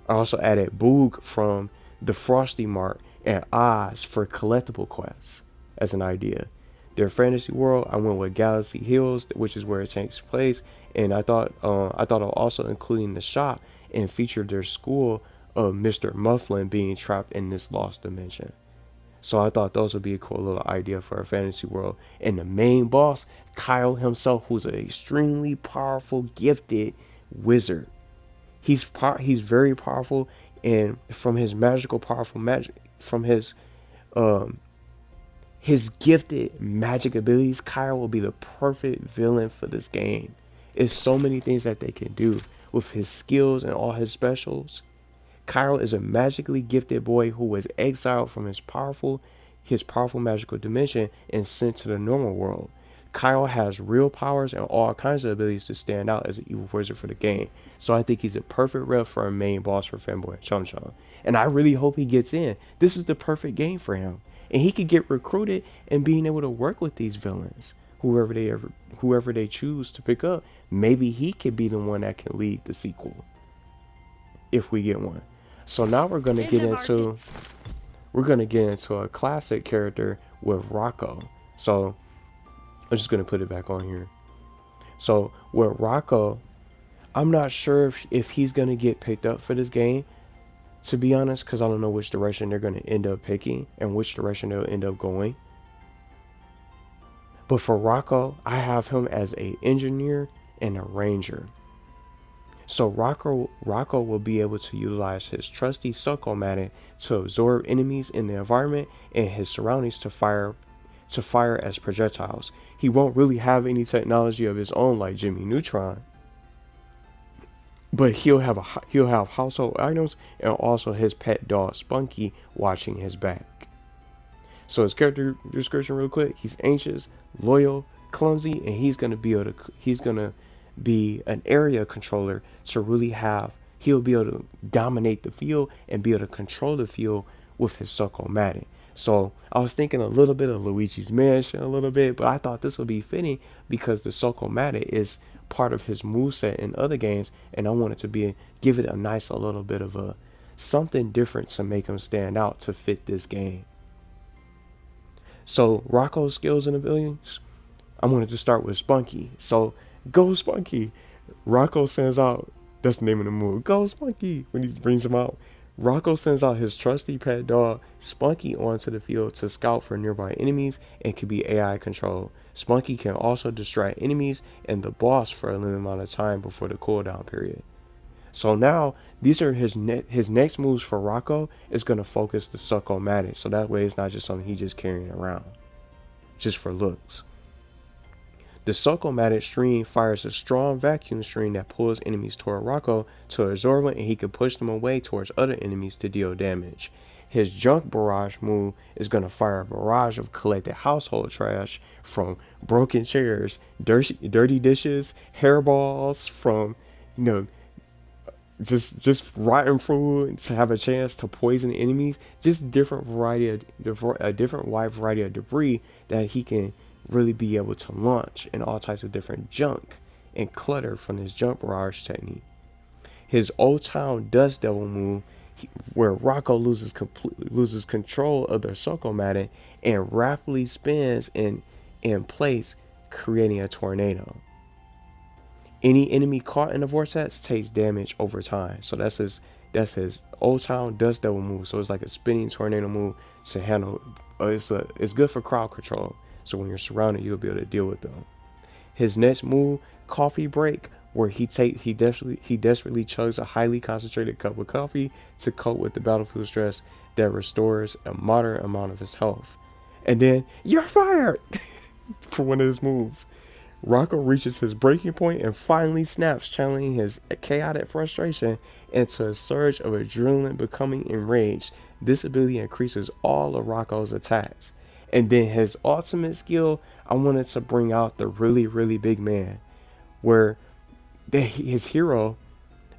I also added Boog from the Frosty Mart and Oz for collectible quests as an idea. Their fantasy world, I went with Galaxy Hills, which is where it takes place, and I thought of also including the shop and featured their school of Mr. Mufflin being trapped in this lost dimension. So I thought those would be a cool little idea for a fantasy world. And the main boss, Kyle himself, who's an extremely powerful, gifted wizard. He's very powerful, and from his magical, powerful magic, from his gifted magic abilities, Kyle will be the perfect villain for this game. It's so many things that they can do with his skills and all his specials. Kyle is a magically gifted boy who was exiled from his powerful magical dimension and sent to the normal world. Kyle has real powers and all kinds of abilities to stand out as an evil wizard for the game. So I think he's a perfect rep for a main boss for Fanboy Chum Chum. And I really hope he gets in. This is the perfect game for him. And he could get recruited and being able to work with these villains. Whoever they choose to pick up, maybe he could be the one that can lead the sequel. If we get one. So now we're gonna get into a classic character with Rocko. So I'm just gonna put it back on here. So with Rocko, I'm not sure if he's gonna get picked up for this game, to be honest, because I don't know which direction they're gonna end up picking and which direction they'll end up going. But for Rocko, I have him as an engineer and a ranger. So Rocko will be able to utilize his trusty Succomatic to absorb enemies in the environment and his surroundings to fire as projectiles. He won't really have any technology of his own like Jimmy Neutron, but he'll have household items and also his pet dog Spunky watching his back. So his character description real quick: he's anxious, loyal, clumsy, and he's gonna be an area controller to really he'll be able to dominate the field and be able to control the field with his Succomatic. So I was thinking a little bit of Luigi's Mansion a little bit, but I thought this would be fitting because the Succomatic is part of his moveset in other games, and I wanted to give it a nice a little bit of a something different to make him stand out to fit this game. So Rocko's skills and abilities, I wanted to start with Spunky. So go Spunky! Rocko sends out, that's the name of the move, go Spunky, when he brings him out. Rocko sends out his trusty pet dog Spunky onto the field to scout for nearby enemies and can be AI controlled. Spunky can also distract enemies and the boss for a limited amount of time before the cooldown period. So now these are his next moves for Rocko is going to focus the Succomatic, so that way it's not just something he's just carrying around just for looks. The Succomatic stream fires a strong vacuum stream that pulls enemies toward Rocko to absorb it, and he can push them away towards other enemies to deal damage. His Junk Barrage move is going to fire a barrage of collected household trash from broken chairs, dirty dishes, hairballs from, just rotten food to have a chance to poison enemies, just a different wide variety of debris that he can really be able to launch in all types of different junk and clutter from his Junk Barrage technique. His Old Town Dust Devil move, where Rocko loses control of their Succomatic and rapidly spins in place, creating a tornado. Any enemy caught in the vortex takes damage over time. So that's his Old Town Dust Devil move. So it's like a spinning tornado move to handle. It's good for crowd control. So when you're surrounded, you'll be able to deal with them. His next move, Coffee Break, where he desperately chugs a highly concentrated cup of coffee to cope with the battlefield stress that restores a moderate amount of his health. And then you're fired for one of his moves. Rocko reaches his breaking point and finally snaps, channeling his chaotic frustration into a surge of adrenaline, becoming enraged. This ability increases all of Rocko's attacks. And then his ultimate skill, I wanted to bring out the really, really big man, where his hero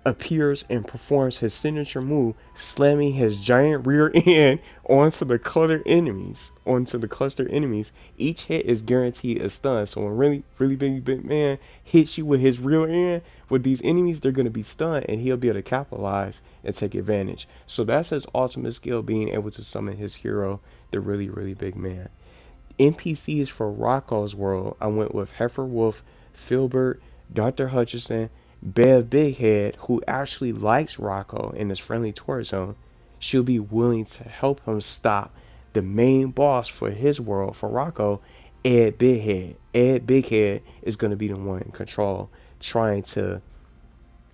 appears and performs his signature move, slamming his giant rear end onto the clustered enemies. Each hit is guaranteed a stun. So when really big man hits you with his rear end with these enemies, they're gonna be stunned and he'll be able to capitalize and take advantage. So that's his ultimate skill, being able to summon his hero, the really big man. NPCs for Rocko's world, I went with Heifer Wolf, Filbert, Dr. Hutchinson, Bev Bighead, who actually likes Rocko and is friendly towards him. She'll be willing to help him stop the main boss for his world, for Rocko, Ed Bighead. Ed Bighead is going to be the one in control, trying to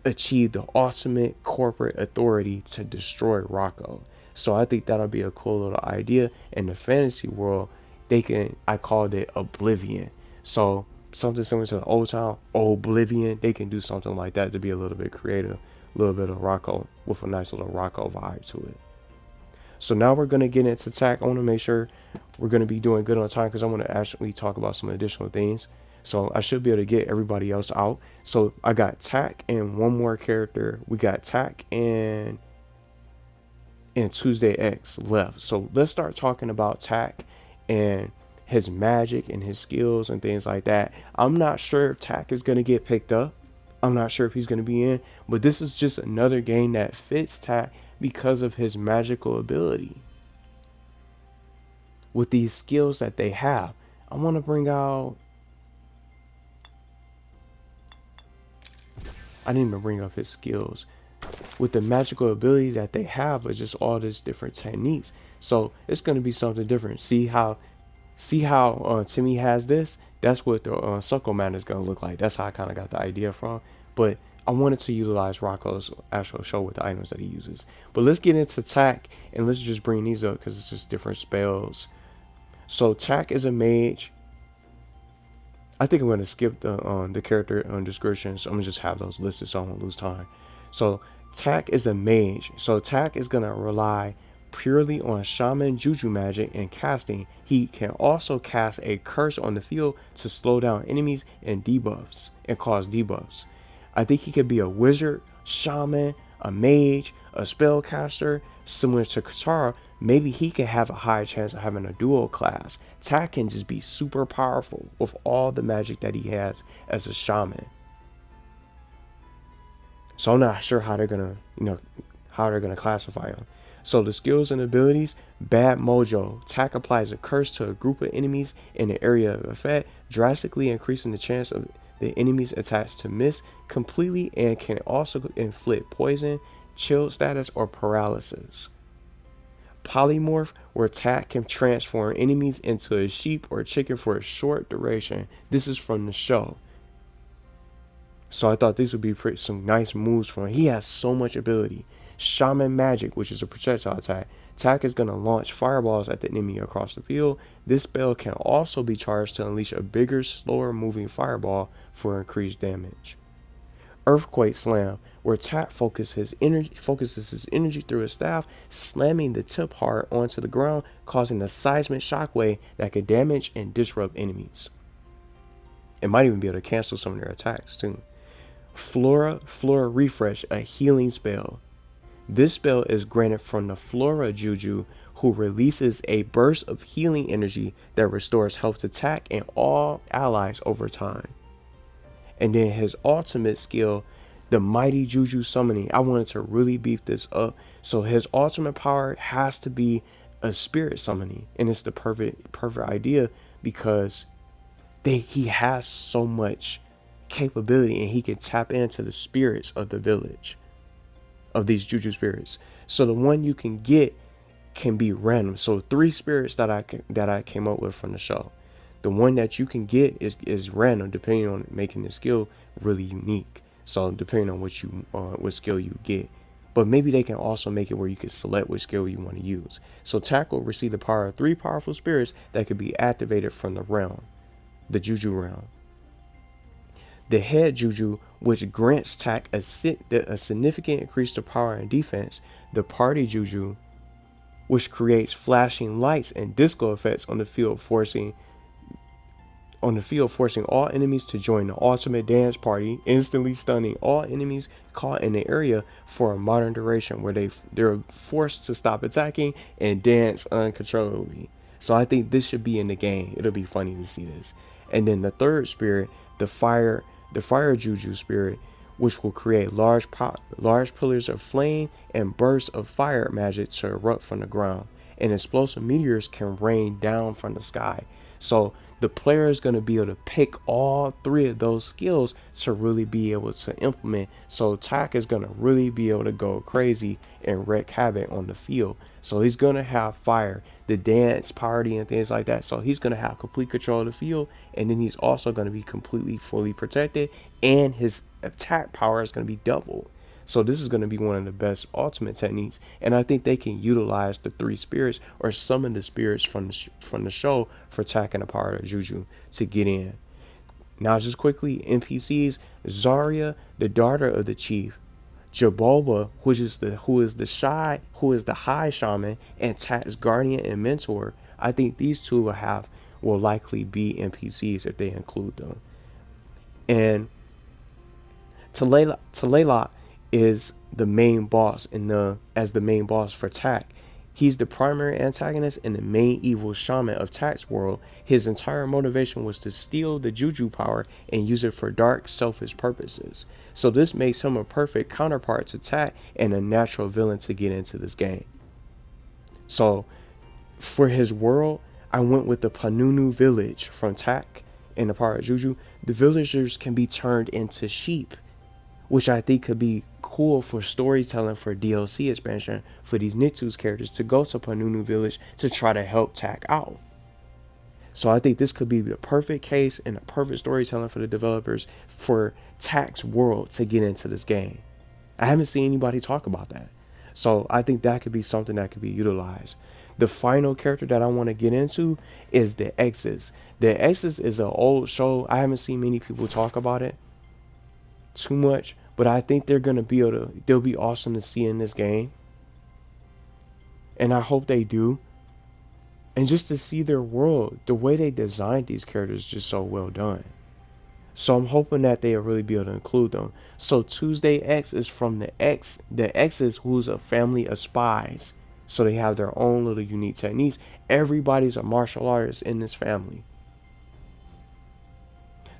achieve the ultimate corporate authority to destroy Rocko. So I think that'll be a cool little idea. In the fantasy world, I called it Oblivion. So something similar to the old town, Oblivion, they can do something like that to be a little bit creative, a little bit of Rocko with a nice little Rocko vibe to it. So now we're going to get into tack. I want to make sure we're going to be doing good on time because I want to actually talk about some additional things. So I should be able to get everybody else out. So I got tack and one more character. We got tack and Tuesday X left. So let's start talking about tack and his magic and his skills and things like that. I'm not sure if tack is going to get picked up. I'm not sure if he's going to be in, but this is just another game that fits tack because of his magical ability. With these skills that they have, I want to bring out, I didn't even bring up his skills. With the magical ability that they have, but just all these different techniques. So it's going to be something different. See how Timmy has this? That's what the Suckle Man is going to look like. That's how I kind of got the idea from. But I wanted to utilize Rocko's actual show with the items that he uses. But let's get into tack and let's just bring these up because it's just different spells. So tack is a mage. I think I'm going to skip the character descriptions. So I'm going to just have those listed so I won't lose time. So tack is a mage. So tack is going to rely purely on shaman juju magic and casting. He can also cast a curse on the field to slow down enemies and cause debuffs. I think he could be a wizard, shaman, a mage, a spellcaster, similar to Katara. Maybe he could have a high chance of having a dual class. Tack can just be super powerful with all the magic that he has as a shaman. So I'm not sure how they're gonna classify him. So the skills and abilities: Bad Mojo. Tack applies a curse to a group of enemies in an area of effect, drastically increasing the chance of the enemies attached to miss completely, and can also inflict poison, chill status, or paralysis. Polymorph, where Tack can transform enemies into a sheep or chicken for a short duration. This is from the show. So I thought these would be some nice moves for him. He has so much ability. Shaman Magic, which is a projectile attack. Tack is going to launch fireballs at the enemy across the field. This spell can also be charged to unleash a bigger, slower moving fireball for increased damage. Earthquake Slam, where Tack focuses his energy through his staff, slamming the tip hard onto the ground, causing a seismic shockwave that can damage and disrupt enemies. It might even be able to cancel some of their attacks too. Flora Refresh, a healing spell. This spell is granted from the Flora Juju, who releases a burst of healing energy that restores health to Tack and all allies over time. And then his ultimate skill, the Mighty Juju Summoning. I wanted to really beef this up. So his ultimate power has to be a spirit summoning, and it's the perfect idea because he has so much capability and he can tap into the spirits of the village, of these juju spirits. So the one you can get can be random. So 3 spirits that I came up with from the show. The one that you can get is random, depending on making the skill really unique. So depending on what skill you get. But maybe they can also make it where you can select which skill you want to use. So Tack will receive the power of 3 powerful spirits that can be activated from the realm, the Juju realm. The head Juju, which grants Tak a significant increase to power and defense. The party Juju, which creates flashing lights and disco effects forcing all enemies to join the ultimate dance party, instantly stunning all enemies caught in the area for a modern duration where they're forced to stop attacking and dance uncontrollably. So I think this should be in the game. It'll be funny to see this. And then the third spirit, the fire Juju spirit, which will create large pillars of flame and bursts of fire magic to erupt from the ground. And explosive meteors can rain down from the sky. So the player is going to be able to pick all three of those skills to really be able to implement. So Tak is going to really be able to go crazy and wreak havoc on the field. So he's going to have fire, the dance party and things like that. So he's going to have complete control of the field, and then he's also going to be completely fully protected, and his attack power is going to be doubled. So this is going to be one of the best ultimate techniques, and I think they can utilize the three spirits or summon the spirits from the show for attacking the power of Juju to get in. Now, just quickly, NPCs: Zarya, the daughter of the chief; Jaboba, who is the high shaman and Tak's guardian and mentor. I think these two will likely be NPCs if they include them. And Talayla is the main boss as the main boss for Tak. He's the primary antagonist and the main evil shaman of Tak's world. His entire motivation was to steal the Juju power and use it for dark, selfish purposes. So this makes him a perfect counterpart to Tak and a natural villain to get into this game. So for his world, I went with the Panunu village from Tak and the power of Juju. The villagers can be turned into sheep, which I think could be cool for storytelling for DLC expansion for these Nicktoons characters to go to Panunu Village to try to help Tak out. So I think this could be the perfect case and a perfect storytelling for the developers for Tak's world to get into this game. I haven't seen anybody talk about that. So I think that could be something that could be utilized. The final character that I want to get into is the X's. The X's is an old show. I haven't seen many people talk about it too much, but I think they'll be awesome to see in this game, and I hope they do. And just to see their world, the way they designed these characters is just so well done. So I'm hoping that they'll really be able to include them. So Tuesday X is from the X's, who's a family of spies. So they have their own little unique techniques. Everybody's a martial artist in this family.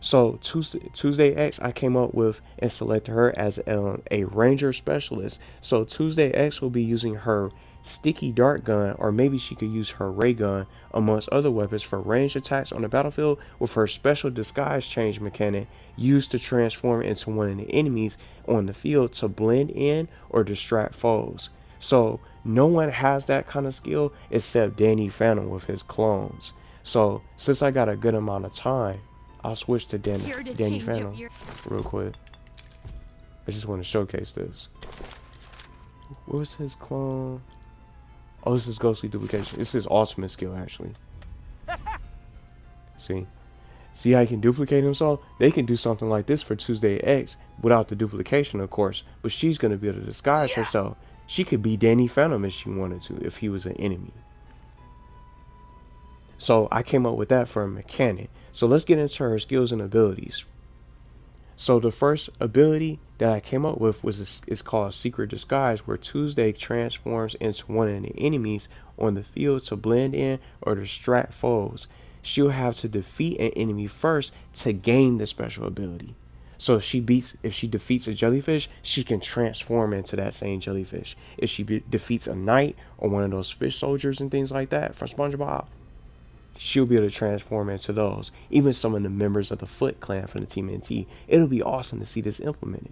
So Tuesday X, I came up with and selected her as a ranger specialist. So Tuesday X will be using her sticky dart gun, or maybe she could use her ray gun amongst other weapons for ranged attacks on the battlefield, with her special disguise change mechanic used to transform into one of the enemies on the field to blend in or distract foes. So no one has that kind of skill except Danny Phantom with his clones. So since I got a good amount of time, I'll switch to Danny Phantom real quick. I just want to showcase this. What was his clone? Oh, this is ghostly duplication. This is ultimate skill, actually. See how he can duplicate himself? They can do something like this for Tuesday X without the duplication, of course. But she's going to be able to disguise herself. She could be Danny Phantom if she wanted to, if he was an enemy. So I came up with that for a mechanic. So let's get into her skills and abilities. So the first ability that I came up with is called Secret Disguise, where Tuesday transforms into one of the enemies on the field to blend in or distract foes. She'll have to defeat an enemy first to gain the special ability. So if she defeats a jellyfish, she can transform into that same jellyfish. If she defeats a knight or one of those fish soldiers and things like that from SpongeBob, she'll be able to transform into those. Even some of the members of the Foot Clan from the TMNT. It'll be awesome to see this implemented.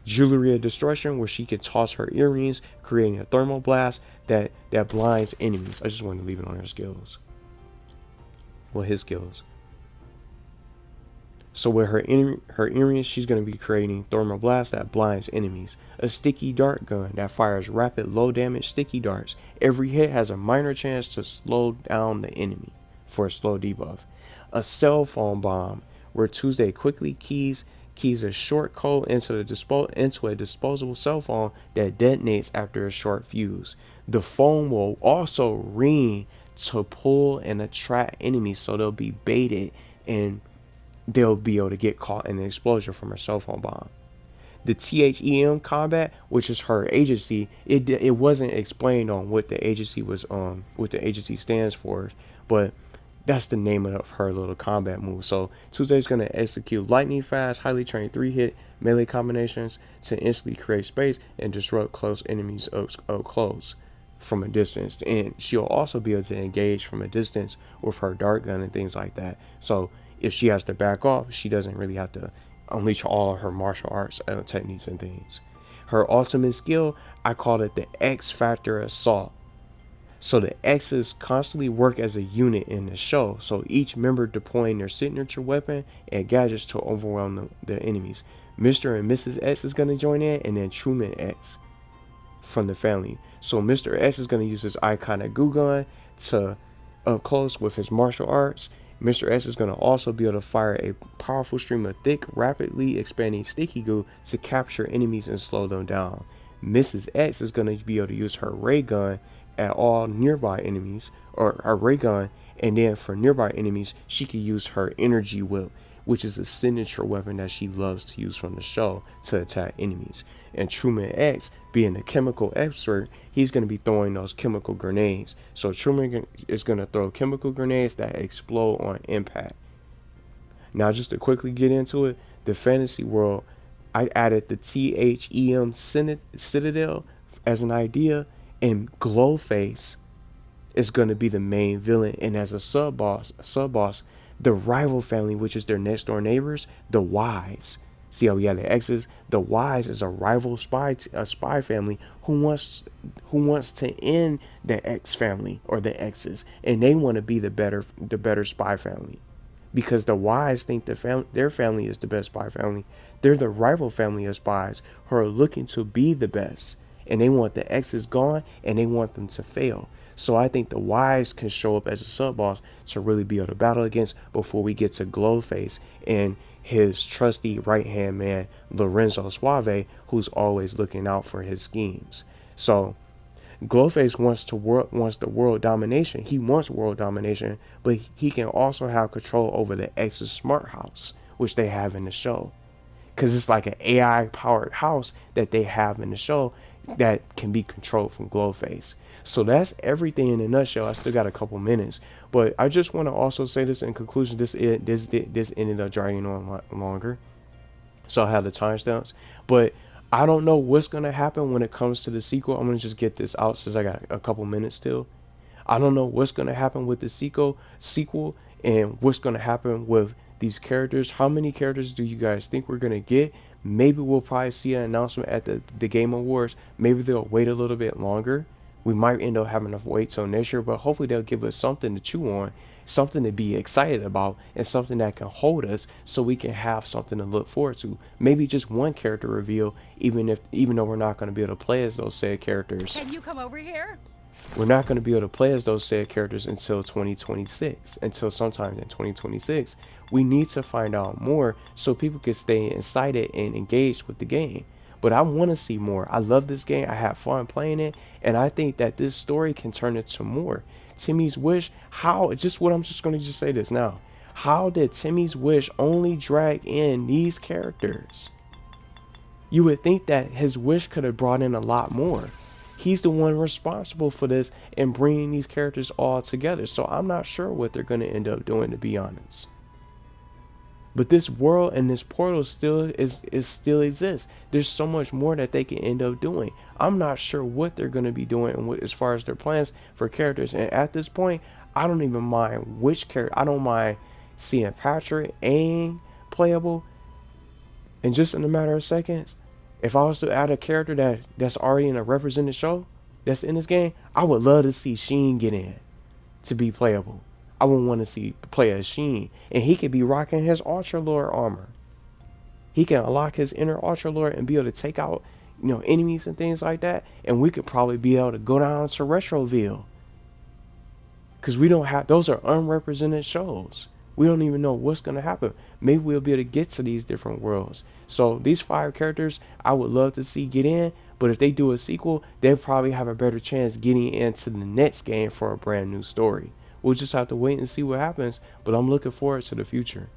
Jewelry of Destruction, where she can toss her earrings, creating a thermal blast that blinds enemies. I just wanted to leave it on her skills. Well, his skills. So with her earrings, she's going to be creating thermal blast that blinds enemies. A sticky dart gun that fires rapid, low damage sticky darts. Every hit has a minor chance to slow down the enemy for a slow debuff. A cell phone bomb, where Tuesday quickly keys a short code into a disposable cell phone that detonates after a short fuse. The phone will also ring to pull and attract enemies, so they'll be baited and they'll be able to get caught in an explosion from her cell phone bomb. The THEM combat, which is her agency, it wasn't explained on what the agency was what the agency stands for, but that's the name of her little combat move. So Tuesday's going to execute lightning fast, highly trained 3-hit melee combinations to instantly create space and disrupt close enemies up close from a distance. And she'll also be able to engage from a distance with her dart gun and things like that. So if she has to back off, she doesn't really have to unleash all of her martial arts techniques and things. Her ultimate skill, I called it the X Factor Assault. So the X's constantly work as a unit in the show, so each member deploying their signature weapon and gadgets to overwhelm the enemies. Mr. and Mrs. X is going to join in, and then Truman X from the family. So Mr. X is going to use his iconic goo gun to up close with his martial arts. Mr. X is going to also be able to fire a powerful stream of thick, rapidly expanding sticky goo to capture enemies and slow them down. Mrs. X is going to be able to use her ray gun at all nearby enemies, or her ray gun, and then for nearby enemies, she could use her energy whip, which is a signature weapon that she loves to use from the show to attack enemies. And Truman X, being a chemical expert, he's going to be throwing those chemical grenades. So Truman is going to throw chemical grenades that explode on impact. Now, just to quickly get into it, the fantasy world, I added the THEM Citadel as an idea, and Glowface is going to be the main villain, and as a sub boss, the rival family, which is their next door neighbors, the Wise. See how we have the X's? The Wise is a rival spy family who wants to end the X family or the X's, and they want to be the better spy family, because the Wise think their family is the best spy family. They're the rival family of spies who are looking to be the best, and they want the X's gone, and they want them to fail. So I think the Wise can show up as a sub boss to really be able to battle against before we get to Glowface and his trusty right hand man Lorenzo Suave, who's always looking out for his schemes. So Glowface wants the world domination. He wants world domination, but he can also have control over the X's smart house, which they have in the show, because it's like an AI powered house that they have in the show that can be controlled from Glowface. So that's everything in a nutshell. I still got a couple minutes, but I just want to also say this in conclusion. This ended up dragging on longer, so I have the timestamps. But I don't know what's gonna happen when it comes to the sequel. I'm gonna just get this out since I got a couple minutes still. I don't know what's gonna happen with the sequel, and what's gonna happen with these characters. How many characters do you guys think we're gonna get? Maybe we'll probably see an announcement at the Game Awards. Maybe they'll wait a little bit longer. We might end up having to wait till next year, but hopefully they'll give us something to chew on, something to be excited about, and something that can hold us so we can have something to look forward to. Maybe just one character reveal, even though we're not going to be able to play as those said characters. Can you come over here? We're not going to be able to play as those said characters until 2026, until sometime in 2026. We need to find out more so people can stay excited and engaged with the game. But I want to see more. I love this game. I have fun playing it, and I think that this story can turn into more. Timmy's Wish, I'm just going to say this now. How did Timmy's Wish only drag in these characters? You would think that his wish could have brought in a lot more. He's the one responsible for this and bringing these characters all together. So I'm not sure what they're going to end up doing, to be honest. But this world and this portal still exists. There's so much more that they can end up doing. I'm not sure what they're going to be doing and as far as their plans for characters. And at this point, I don't even mind which character. I don't mind seeing Patrick and playable. And just in a matter of seconds, if I was to add a character that's already in a represented show that's in this game, I would love to see Sheen get in to be playable. I would want to see play as Sheen, and he could be rocking his Ultra Lord armor. He can unlock his inner Ultra Lord and be able to take out, enemies and things like that. And we could probably be able to go down to Retroville, because we don't have, those are unrepresented shows. We don't even know what's going to happen. Maybe we'll be able to get to these different worlds. So these 5 characters I would love to see get in, but if they do a sequel, they'll probably have a better chance getting into the next game for a brand new story. We'll just have to wait and see what happens, but I'm looking forward to the future.